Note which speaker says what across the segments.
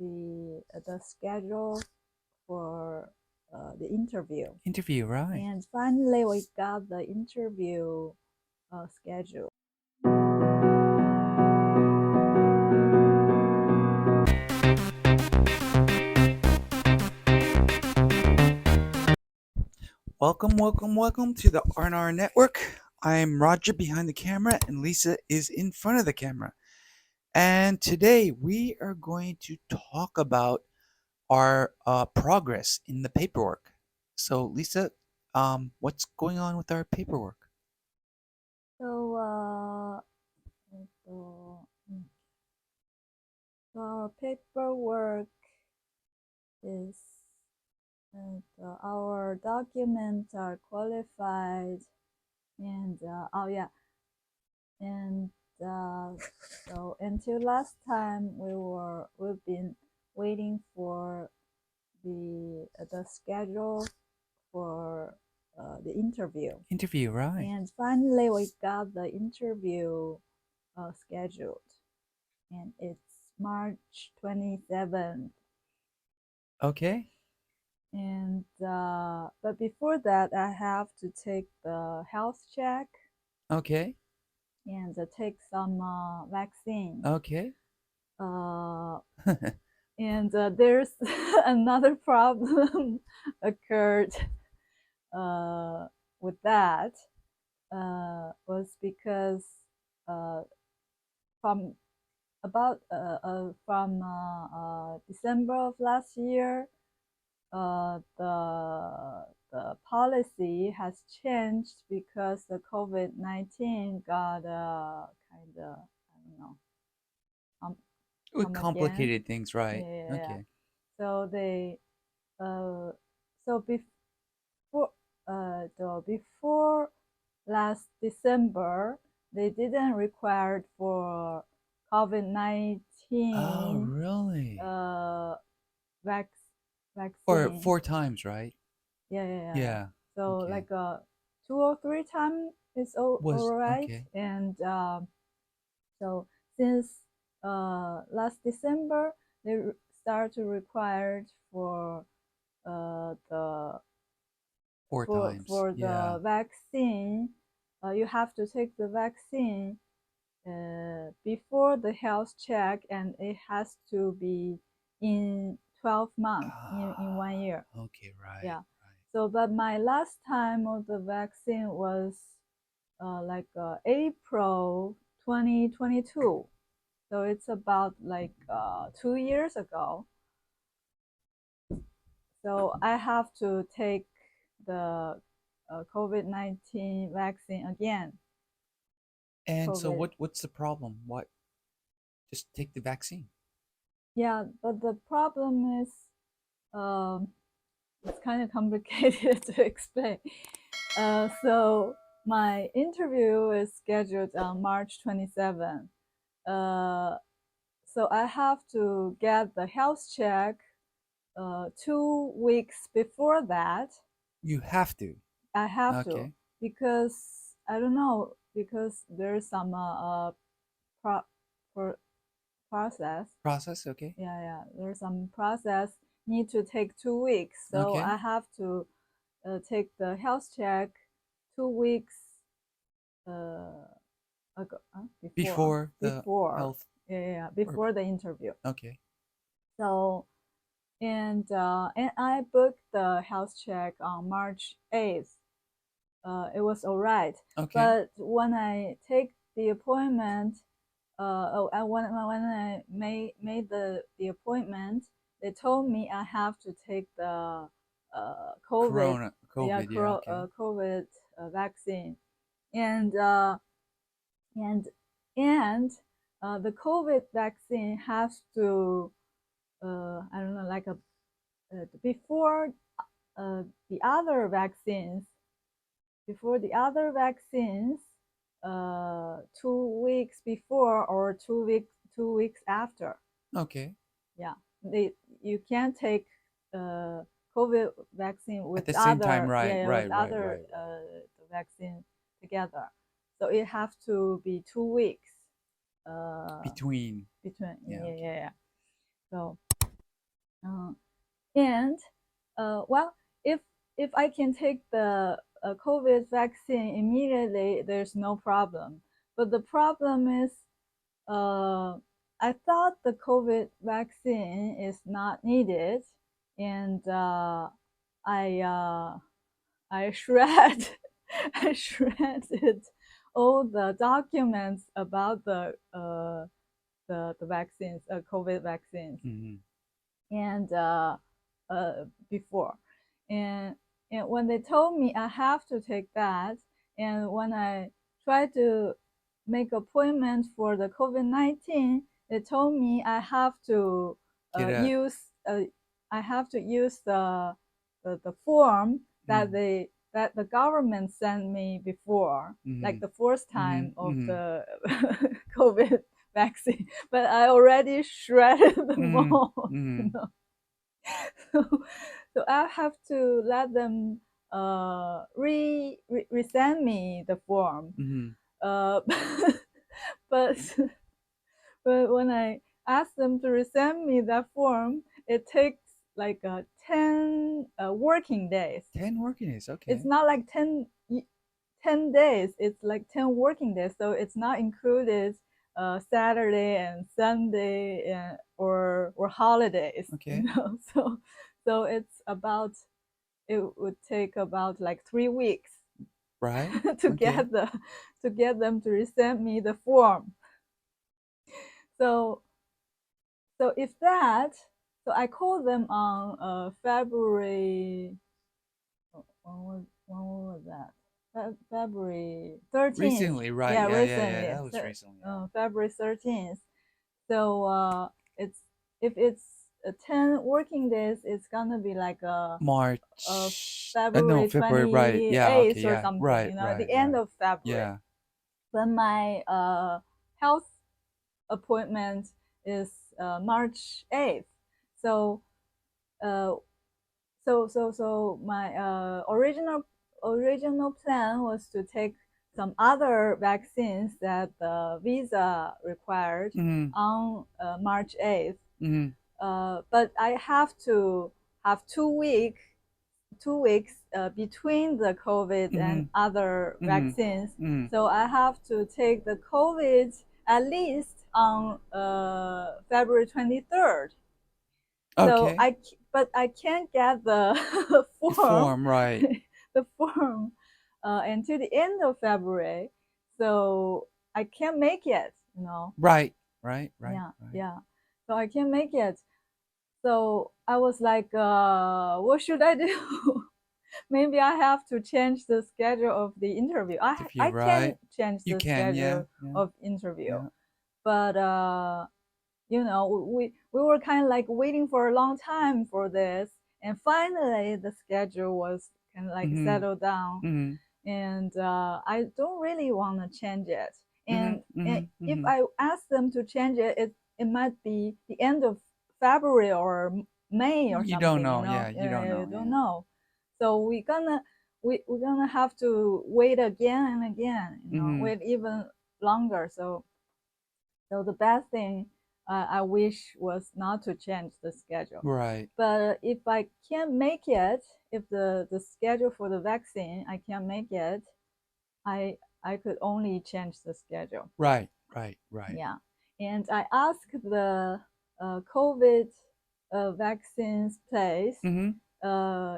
Speaker 1: the schedule for the interview.
Speaker 2: Interview, right?
Speaker 1: And finally, we got the interview schedule.
Speaker 2: Welcome to the R&R Network. I'm Roger behind the camera, and Lisa is in front of the camera. And today we are going to talk about our progress in the paperwork. So, Lisa, what's going on with our paperwork?
Speaker 1: So, our paperwork is our documents are qualified, and and so until last time we've been waiting for the schedule for the interview.
Speaker 2: Interview, right?
Speaker 1: And finally, we got the interview scheduled, and it's March 27th.
Speaker 2: Okay.
Speaker 1: And but before that, I have to take the health check
Speaker 2: Okay.
Speaker 1: and take some vaccine.
Speaker 2: Okay.
Speaker 1: And there's another problem occurred with that was because from December of last year, the policy has changed because the COVID-19 got kind of, I don't know,
Speaker 2: With complicated things, right?
Speaker 1: Yeah.
Speaker 2: Okay.
Speaker 1: So they so before last December, they didn't require for COVID-19
Speaker 2: Oh, really?
Speaker 1: vaccine.
Speaker 2: 4 times, right?
Speaker 1: Yeah. So
Speaker 2: Okay.
Speaker 1: like 2 or 3 times is all right.
Speaker 2: Okay.
Speaker 1: And so since last December, they start to require for the
Speaker 2: Four times.
Speaker 1: for
Speaker 2: Yeah.
Speaker 1: the vaccine. You have to take the vaccine before the health check, and it has to be in 12 months, in 1 year.
Speaker 2: Okay, right.
Speaker 1: Yeah.
Speaker 2: Right.
Speaker 1: So, but my last time of the vaccine was April 2022. So it's about 2 years ago. So I have to take the COVID-19 vaccine again.
Speaker 2: And so
Speaker 1: COVID.
Speaker 2: what's the problem? What? Just take the vaccine.
Speaker 1: Yeah, but the problem is um, it's kind of complicated to explain. So my interview is scheduled on March 27th. So I have to get the health check 2 weeks before that.
Speaker 2: You have to.
Speaker 1: I have to
Speaker 2: Okay.
Speaker 1: because I don't know, because there's some pro- pro- process.
Speaker 2: Process, okay.
Speaker 1: Yeah. There's some process need to take 2 weeks. So
Speaker 2: Okay.
Speaker 1: I have to take the health check 2 weeks ago.
Speaker 2: Before the
Speaker 1: Before.
Speaker 2: health.
Speaker 1: Yeah. Before the interview.
Speaker 2: Okay.
Speaker 1: So and I booked the health check on March 8th. It was all right.
Speaker 2: Okay.
Speaker 1: But when I take the appointment, when I made the appointment, they told me I have to take the COVID, COVID vaccine, and and the COVID vaccine has to I don't know, like before the other vaccines, before the other vaccines, 2 weeks before or 2 weeks after.
Speaker 2: Okay.
Speaker 1: Yeah, you can't take COVID vaccine with
Speaker 2: At the same
Speaker 1: other
Speaker 2: time, right,
Speaker 1: yeah,
Speaker 2: right,
Speaker 1: with
Speaker 2: right,
Speaker 1: other
Speaker 2: right.
Speaker 1: the vaccine together. So it have to be 2 weeks
Speaker 2: Between.
Speaker 1: between
Speaker 2: Yeah. Okay.
Speaker 1: yeah. So And well, if I can take the COVID vaccine immediately, there's no problem. But the problem is, uh, I thought the COVID vaccine is not needed, and I uh, I shred I shredded all the documents about the vaccines, COVID vaccines,
Speaker 2: Mm-hmm.
Speaker 1: and before, and and when they told me I have to take that, and when I tried to make appointment for the COVID-19, they told me
Speaker 2: Get a.
Speaker 1: use I have to use the form that
Speaker 2: Mm-hmm.
Speaker 1: the government sent me before,
Speaker 2: Mm-hmm.
Speaker 1: like the first
Speaker 2: Mm-hmm.
Speaker 1: time of
Speaker 2: Mm-hmm.
Speaker 1: the COVID vaccine, but I already shredded them
Speaker 2: Mm-hmm.
Speaker 1: all,
Speaker 2: Mm-hmm.
Speaker 1: so, so I have to let them resend me the form.
Speaker 2: Mm-hmm.
Speaker 1: Uh, but but when I ask them to resend me that form, it takes like 10 working days.
Speaker 2: 10 working days.
Speaker 1: It's
Speaker 2: Okay.
Speaker 1: not like 10 days, it's like 10 working days, so it's not included Saturday and Sunday or holidays,
Speaker 2: Okay.
Speaker 1: so it's about, it would take about like 3 weeks
Speaker 2: Right.
Speaker 1: to
Speaker 2: Okay.
Speaker 1: get them to resend me the form. So so if that so I called them on February, when was that? February 13th.
Speaker 2: Recently, right?
Speaker 1: Yeah,
Speaker 2: Yeah, yeah, yeah.
Speaker 1: recently.
Speaker 2: That was recently. Yeah.
Speaker 1: February 13th. So it's if it's 10 working days, it's gonna be like
Speaker 2: March. No,
Speaker 1: February
Speaker 2: February. Right. Yeah. Okay.
Speaker 1: 28th or
Speaker 2: Yeah.
Speaker 1: something.
Speaker 2: Right.
Speaker 1: You know, at
Speaker 2: Right.
Speaker 1: the end
Speaker 2: Right.
Speaker 1: of February.
Speaker 2: Yeah.
Speaker 1: But my health appointment is March 8th. So uh, so my original plan was to take some other vaccines that the visa required
Speaker 2: Mm-hmm.
Speaker 1: on March 8th.
Speaker 2: Mm-hmm.
Speaker 1: But I have to have 2 weeks between the COVID
Speaker 2: Mm-hmm.
Speaker 1: and other
Speaker 2: Mm-hmm.
Speaker 1: vaccines.
Speaker 2: Mm-hmm.
Speaker 1: So I have to take the COVID at least on February 23rd. So
Speaker 2: Okay.
Speaker 1: but I can't get the
Speaker 2: The
Speaker 1: form,
Speaker 2: form. Right.
Speaker 1: the form until the end of February. So I can't make it, you know.
Speaker 2: Right. Right. Right.
Speaker 1: Yeah,
Speaker 2: Right.
Speaker 1: yeah. So I can't make it. So I was like, what should I do? Maybe I have to change the schedule of the interview.
Speaker 2: If you're
Speaker 1: I
Speaker 2: right,
Speaker 1: can change
Speaker 2: you
Speaker 1: the
Speaker 2: can. Yeah.
Speaker 1: schedule
Speaker 2: Yeah.
Speaker 1: of interview,
Speaker 2: Yeah.
Speaker 1: but we were kind of like waiting for a long time for this, and finally the schedule was kind of like
Speaker 2: Mm-hmm.
Speaker 1: settled down,
Speaker 2: Mm-hmm.
Speaker 1: and I don't really want to change it.
Speaker 2: Mm-hmm.
Speaker 1: And
Speaker 2: Mm-hmm.
Speaker 1: if
Speaker 2: Mm-hmm.
Speaker 1: I ask them to change it, it might be the end of February or May or
Speaker 2: You don't
Speaker 1: something, you
Speaker 2: know.
Speaker 1: know.
Speaker 2: Yeah. You don't
Speaker 1: Yeah, you
Speaker 2: know.
Speaker 1: don't
Speaker 2: Yeah.
Speaker 1: know. So we're gonna have to wait again and again, you know,
Speaker 2: Mm-hmm.
Speaker 1: wait even longer. So the best thing I wish was not to change the schedule.
Speaker 2: Right.
Speaker 1: But if I can't make it, if the schedule for the vaccine I can't make it, I could only change the schedule.
Speaker 2: Right. Right. Right.
Speaker 1: Yeah, and I asked the COVID vaccines place
Speaker 2: Mm-hmm.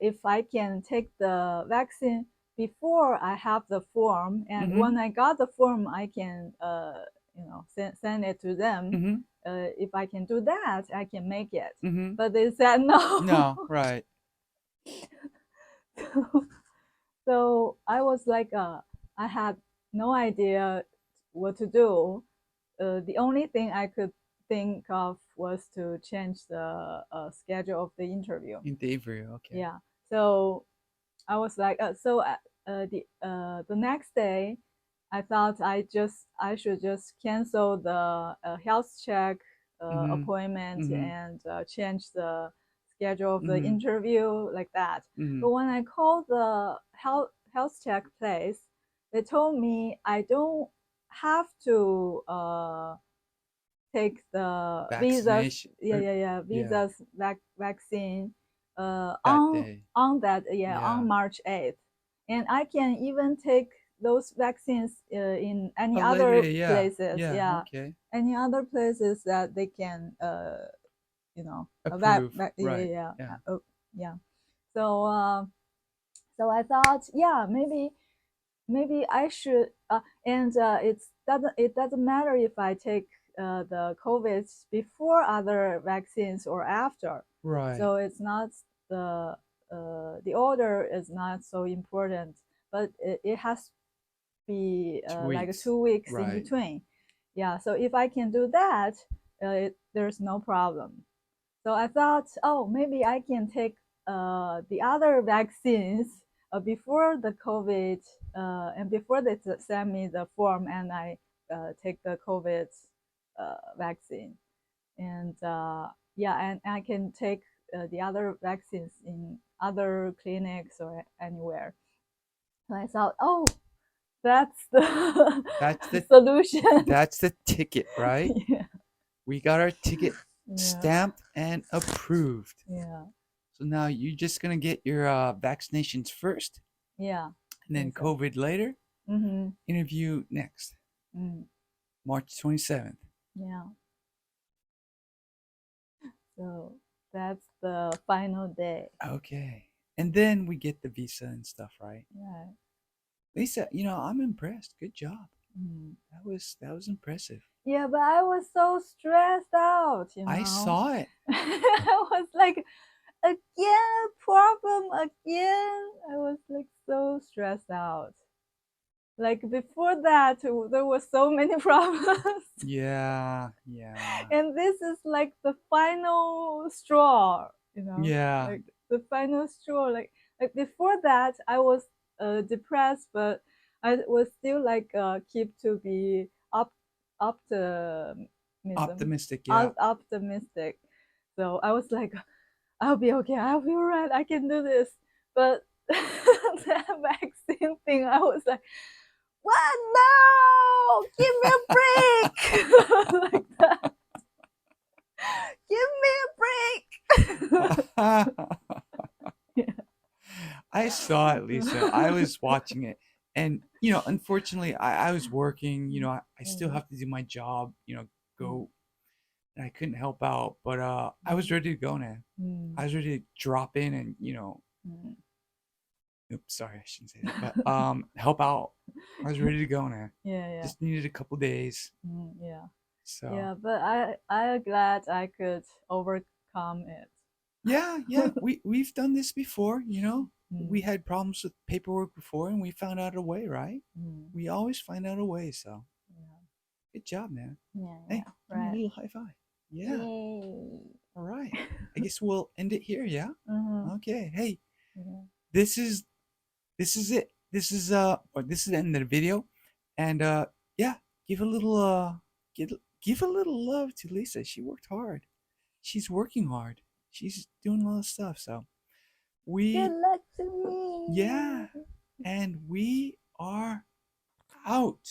Speaker 1: if I can take the vaccine before I have the form, and
Speaker 2: Mm-hmm.
Speaker 1: when I got the form, I can send it to them.
Speaker 2: Mm-hmm.
Speaker 1: If I can do that, I can make it.
Speaker 2: Mm-hmm.
Speaker 1: But they said no.
Speaker 2: No. Right.
Speaker 1: So I was like, I had no idea what to do. The only thing I could think of was to change the schedule of the interview.
Speaker 2: In Avery. Okay.
Speaker 1: Yeah. So I was like, the next day, I thought I should just cancel the health check
Speaker 2: Mm-hmm.
Speaker 1: appointment
Speaker 2: Mm-hmm.
Speaker 1: and change the schedule of the
Speaker 2: Mm-hmm.
Speaker 1: interview like that.
Speaker 2: Mm-hmm.
Speaker 1: But when I called the health check place, they told me I don't have to take the visas.
Speaker 2: Vaccination.
Speaker 1: Yeah, yeah, yeah.
Speaker 2: Yeah.
Speaker 1: Visas vaccine
Speaker 2: that day.
Speaker 1: on that, yeah,
Speaker 2: Yeah.
Speaker 1: on March 8th, and I can even take those vaccines in any
Speaker 2: A later
Speaker 1: other
Speaker 2: day, yeah.
Speaker 1: places,
Speaker 2: Yeah,
Speaker 1: yeah,
Speaker 2: okay.
Speaker 1: any other places that they can
Speaker 2: Approve.
Speaker 1: yeah,
Speaker 2: Right.
Speaker 1: yeah,
Speaker 2: Yeah.
Speaker 1: yeah. So so I thought, yeah, maybe I should, and it doesn't matter if I take the COVID before other vaccines or after.
Speaker 2: Right.
Speaker 1: So it's not the order is not so important, but it has to be
Speaker 2: Two
Speaker 1: like
Speaker 2: weeks.
Speaker 1: 2 weeks in
Speaker 2: Right.
Speaker 1: between. Yeah, so if I can do that, there's no problem. So I thought, oh, maybe I can take the other vaccines before the COVID, and before they send me the form, and I take the COVID vaccine. And yeah, and I can take the other vaccines in other clinics or anywhere. So I thought, oh, that's the
Speaker 2: That's the
Speaker 1: solution.
Speaker 2: that's the ticket, right?
Speaker 1: Yeah,
Speaker 2: We got our ticket
Speaker 1: yeah,
Speaker 2: stamped and approved.
Speaker 1: yeah,
Speaker 2: So now you're just gonna get your vaccinations first,
Speaker 1: yeah.
Speaker 2: and then
Speaker 1: Exactly.
Speaker 2: COVID later.
Speaker 1: Mm-hmm.
Speaker 2: Interview next,
Speaker 1: Mm,
Speaker 2: March 27th.
Speaker 1: yeah. So that's the final day.
Speaker 2: Okay. And then we get the visa and stuff, right?
Speaker 1: Yeah.
Speaker 2: Lisa, I'm impressed. Good job.
Speaker 1: Mm.
Speaker 2: That was impressive.
Speaker 1: Yeah, but I was so stressed out,
Speaker 2: I saw it.
Speaker 1: I was like, again, problem again. I was like so stressed out. Like before that, there were so many problems.
Speaker 2: Yeah, yeah.
Speaker 1: And this is like the final straw,
Speaker 2: Yeah.
Speaker 1: like the final straw. Like before that, I was depressed, but I was still like keep to be optimism,
Speaker 2: Optimistic, yeah.
Speaker 1: optimistic. So I was like, I'll be okay. I'll be alright. I can do this. But that vaccine thing, I was like, what? No! Give me a break! Like that. Give me a break! Yeah.
Speaker 2: I saw it, Lisa. I was watching it. And, unfortunately, I was working. I still
Speaker 1: Mm,
Speaker 2: have to do my job,
Speaker 1: mm,
Speaker 2: go, and I couldn't help out. But I was
Speaker 1: mm,
Speaker 2: ready to go now.
Speaker 1: mm,
Speaker 2: I was ready to drop in and,
Speaker 1: mm.
Speaker 2: oops, sorry, I shouldn't say that. But help out. I was ready to go now.
Speaker 1: Yeah, yeah,
Speaker 2: Just needed a couple days.
Speaker 1: yeah,
Speaker 2: So,
Speaker 1: yeah. But I'm glad I could overcome it.
Speaker 2: yeah, yeah, we've done this before, We
Speaker 1: Mm,
Speaker 2: had problems with paperwork before and we found out a way, right?
Speaker 1: mm,
Speaker 2: We always find out a way, so
Speaker 1: yeah,
Speaker 2: good job, man.
Speaker 1: yeah,
Speaker 2: Hey,
Speaker 1: yeah.
Speaker 2: give me a
Speaker 1: Right.
Speaker 2: little high five. Yeah.
Speaker 1: Yay.
Speaker 2: All right. I guess we'll end it here, yeah?
Speaker 1: Mm-hmm.
Speaker 2: Okay. Hey,
Speaker 1: Yeah.
Speaker 2: this is it. This is the end of the video. And yeah, give a little give a little love to Lisa. She worked hard. She's working hard. She's doing a lot of stuff, so
Speaker 1: Good
Speaker 2: we
Speaker 1: luck to me.
Speaker 2: yeah, and we are out.